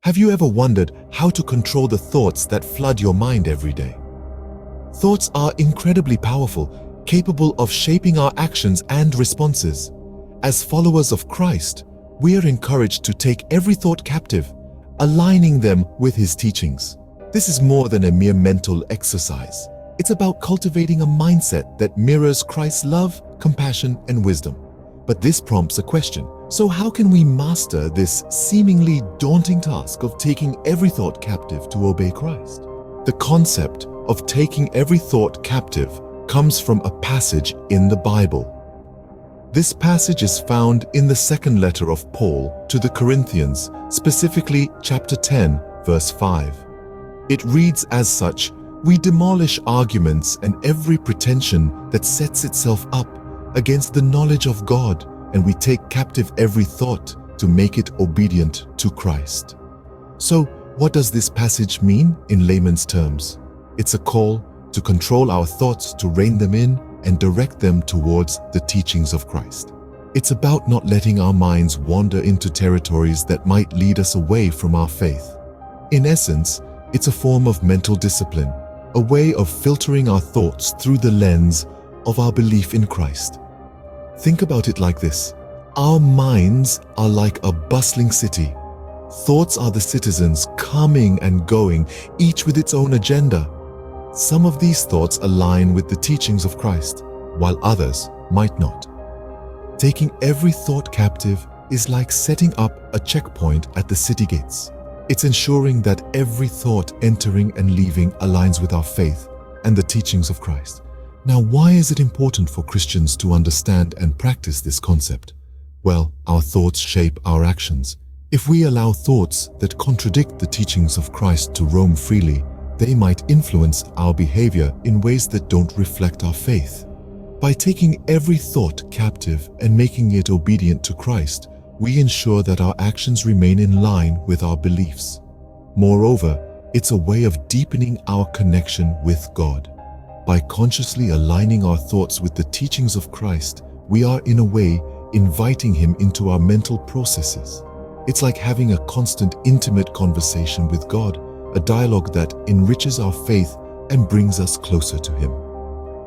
Have you ever wondered how to control the thoughts that flood your mind every day? Thoughts are incredibly powerful, capable of shaping our actions and responses. As followers of Christ, we are encouraged to take every thought captive, aligning them with His teachings. This is more than a mere mental exercise. It's about cultivating a mindset that mirrors Christ's love, compassion, and wisdom. But this prompts a question. So how can we master this seemingly daunting task of taking every thought captive to obey Christ? The concept of taking every thought captive comes from a passage in the Bible. This passage is found in the second letter of Paul to the Corinthians, specifically chapter 10, verse 5. It reads as such: "We demolish arguments and every pretension that sets itself up against the knowledge of God, and we take captive every thought to make it obedient to Christ." So, what does this passage mean in layman's terms? It's a call to control our thoughts, to rein them in and direct them towards the teachings of Christ. It's about not letting our minds wander into territories that might lead us away from our faith. In essence, it's a form of mental discipline, a way of filtering our thoughts through the lens of our belief in Christ. Think about it like this. Our minds are like a bustling city. Thoughts are the citizens coming and going, each with its own agenda. Some of these thoughts align with the teachings of Christ, while others might not. Taking every thought captive is like setting up a checkpoint at the city gates. It's ensuring that every thought entering and leaving aligns with our faith and the teachings of Christ. Now, why is it important for Christians to understand and practice this concept? Well, our thoughts shape our actions. If we allow thoughts that contradict the teachings of Christ to roam freely, they might influence our behavior in ways that don't reflect our faith. By taking every thought captive and making it obedient to Christ, we ensure that our actions remain in line with our beliefs. Moreover, it's a way of deepening our connection with God. By consciously aligning our thoughts with the teachings of Christ, we are in a way inviting Him into our mental processes. It's like having a constant, intimate conversation with God, a dialogue that enriches our faith and brings us closer to Him.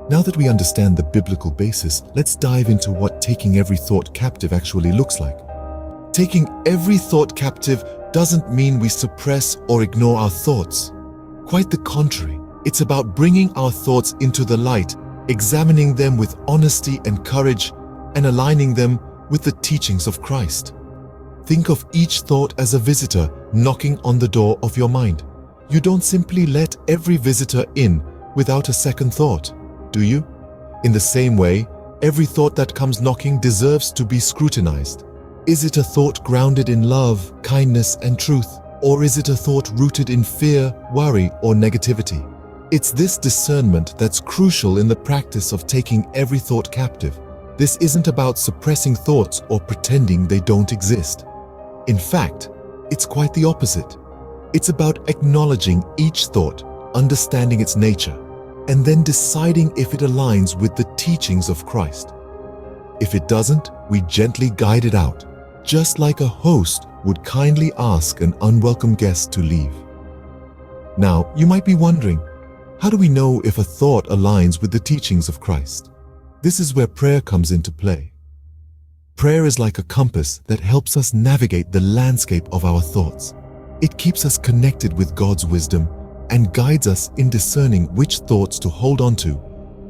Now that we understand the biblical basis, let's dive into what taking every thought captive actually looks like. Taking every thought captive doesn't mean we suppress or ignore our thoughts. Quite the contrary. It's about bringing our thoughts into the light, examining them with honesty and courage, and aligning them with the teachings of Christ. Think of each thought as a visitor knocking on the door of your mind. You don't simply let every visitor in without a second thought, do you? In the same way, every thought that comes knocking deserves to be scrutinized. Is it a thought grounded in love, kindness, and truth? Or is it a thought rooted in fear, worry, or negativity? It's this discernment that's crucial in the practice of taking every thought captive. This isn't about suppressing thoughts or pretending they don't exist. In fact, it's quite the opposite. It's about acknowledging each thought, understanding its nature, and then deciding if it aligns with the teachings of Christ. If it doesn't, we gently guide it out, just like a host would kindly ask an unwelcome guest to leave. Now, you might be wondering, how do we know if a thought aligns with the teachings of Christ? This is where prayer comes into play. Prayer is like a compass that helps us navigate the landscape of our thoughts. It keeps us connected with God's wisdom and guides us in discerning which thoughts to hold on to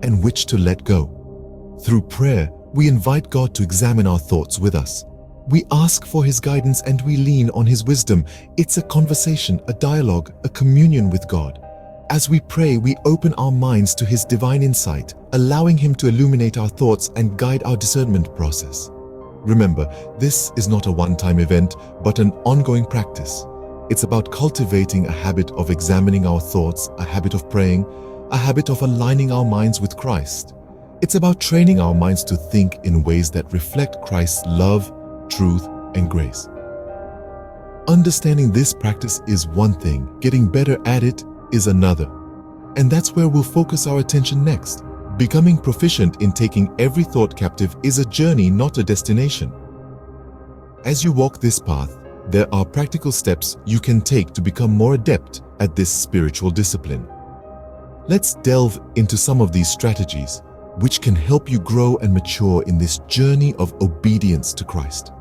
and which to let go. Through prayer, we invite God to examine our thoughts with us. We ask for His guidance and we lean on His wisdom. It's a conversation, a dialogue, a communion with God. As we pray, we open our minds to His divine insight, allowing Him to illuminate our thoughts and guide our discernment process. Remember, this is not a one-time event, but an ongoing practice. It's about cultivating a habit of examining our thoughts, a habit of praying, a habit of aligning our minds with Christ. It's about training our minds to think in ways that reflect Christ's love, truth, and grace. Understanding this practice is one thing, getting better at it is another. And that's where we'll focus our attention next. Becoming proficient in taking every thought captive is a journey, not a destination. As you walk this path, there are practical steps you can take to become more adept at this spiritual discipline. Let's delve into some of these strategies, which can help you grow and mature in this journey of obedience to Christ.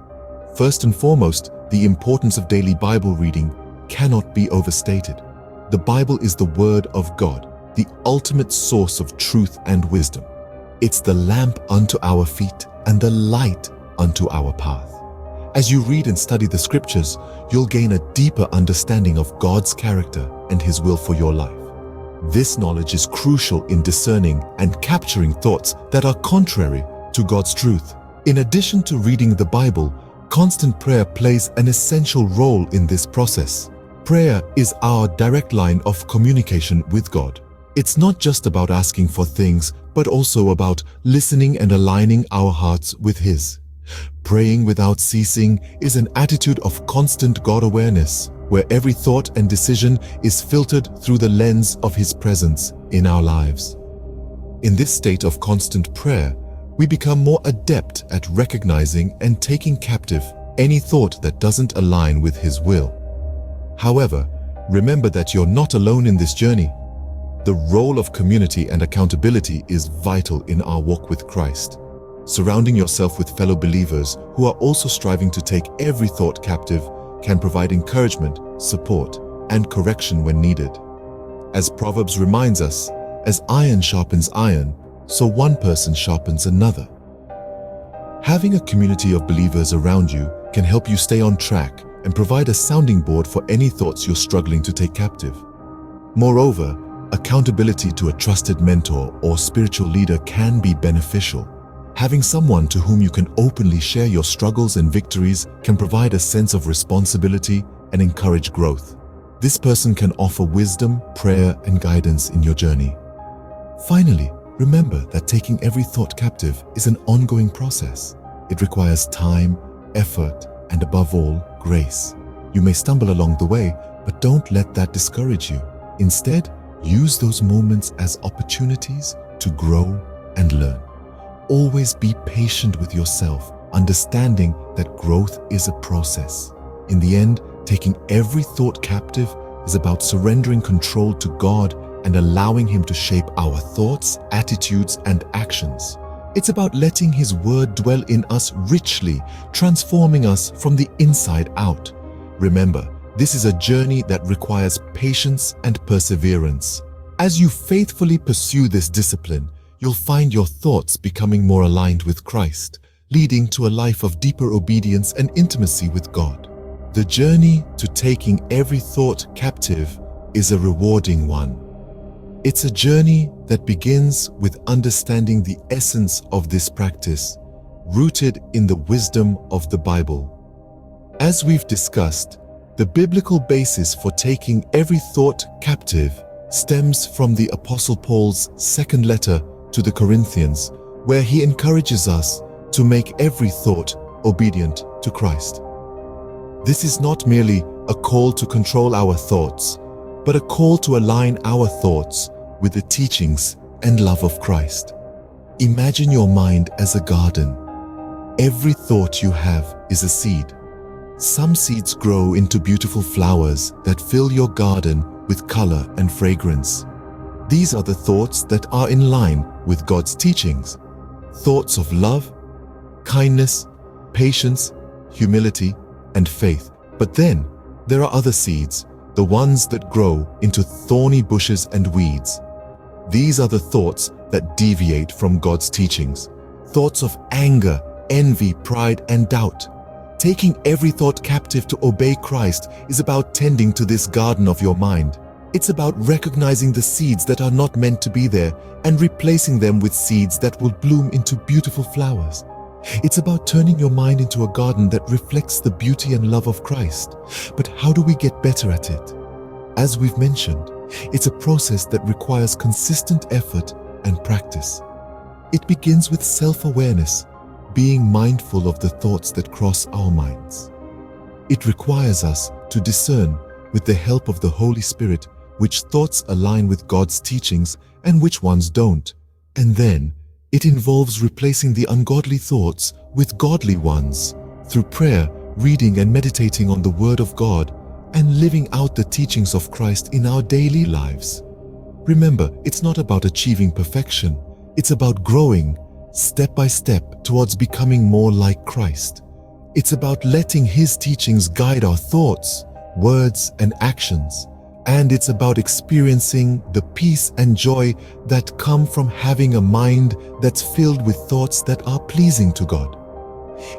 First and foremost, the importance of daily Bible reading cannot be overstated. The Bible is the Word of God, the ultimate source of truth and wisdom. It's the lamp unto our feet and the light unto our path. As you read and study the Scriptures, you'll gain a deeper understanding of God's character and His will for your life. This knowledge is crucial in discerning and capturing thoughts that are contrary to God's truth. In addition to reading the Bible, constant prayer plays an essential role in this process. Prayer is our direct line of communication with God. It's not just about asking for things, but also about listening and aligning our hearts with His. Praying without ceasing is an attitude of constant God awareness, where every thought and decision is filtered through the lens of His presence in our lives. In this state of constant prayer, we become more adept at recognizing and taking captive any thought that doesn't align with His will. However, remember that you're not alone in this journey. The role of community and accountability is vital in our walk with Christ. Surrounding yourself with fellow believers who are also striving to take every thought captive can provide encouragement, support, and correction when needed. As Proverbs reminds us, as iron sharpens iron, so one person sharpens another. Having a community of believers around you can help you stay on track and provide a sounding board for any thoughts you're struggling to take captive. Moreover, accountability to a trusted mentor or spiritual leader can be beneficial. Having someone to whom you can openly share your struggles and victories can provide a sense of responsibility and encourage growth. This person can offer wisdom, prayer, and guidance in your journey. Finally, remember that taking every thought captive is an ongoing process. It requires time, effort, and above all, grace. You may stumble along the way, but don't let that discourage you. Instead, use those moments as opportunities to grow and learn. Always be patient with yourself, understanding that growth is a process. In the end, taking every thought captive is about surrendering control to God and allowing Him to shape our thoughts, attitudes, and actions. It's about letting His Word dwell in us richly, transforming us from the inside out. Remember, this is a journey that requires patience and perseverance. As you faithfully pursue this discipline, you'll find your thoughts becoming more aligned with Christ, leading to a life of deeper obedience and intimacy with God. The journey to taking every thought captive is a rewarding one. It's a journey that begins with understanding the essence of this practice, rooted in the wisdom of the Bible. As we've discussed, the biblical basis for taking every thought captive stems from the Apostle Paul's second letter to the Corinthians, where he encourages us to make every thought obedient to Christ. This is not merely a call to control our thoughts, but a call to align our thoughts with the teachings and love of Christ. Imagine your mind as a garden. Every thought you have is a seed. Some seeds grow into beautiful flowers that fill your garden with color and fragrance. These are the thoughts that are in line with God's teachings. Thoughts of love, kindness, patience, humility, and faith. But then, there are other seeds, the ones that grow into thorny bushes and weeds. These are the thoughts that deviate from God's teachings. Thoughts of anger, envy, pride, and doubt. Taking every thought captive to obey Christ is about tending to this garden of your mind. It's about recognizing the seeds that are not meant to be there and replacing them with seeds that will bloom into beautiful flowers. It's about turning your mind into a garden that reflects the beauty and love of Christ. But how do we get better at it? As we've mentioned, it's a process that requires consistent effort and practice. It begins with self-awareness, being mindful of the thoughts that cross our minds. It requires us to discern, with the help of the Holy Spirit, which thoughts align with God's teachings and which ones don't. And then, it involves replacing the ungodly thoughts with godly ones. Through prayer, reading and meditating on the Word of God, and living out the teachings of Christ in our daily lives. Remember, it's not about achieving perfection. It's about growing, step by step, towards becoming more like Christ. It's about letting His teachings guide our thoughts, words, and actions. And it's about experiencing the peace and joy that come from having a mind that's filled with thoughts that are pleasing to God.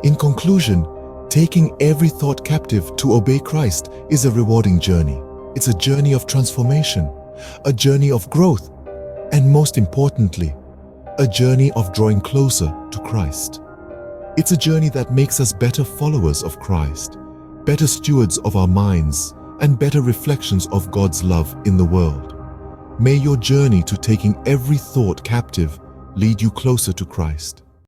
In conclusion, taking every thought captive to obey Christ is a rewarding journey. It's a journey of transformation, a journey of growth, and most importantly, a journey of drawing closer to Christ. It's a journey that makes us better followers of Christ, better stewards of our minds, and better reflections of God's love in the world. May your journey to taking every thought captive lead you closer to Christ.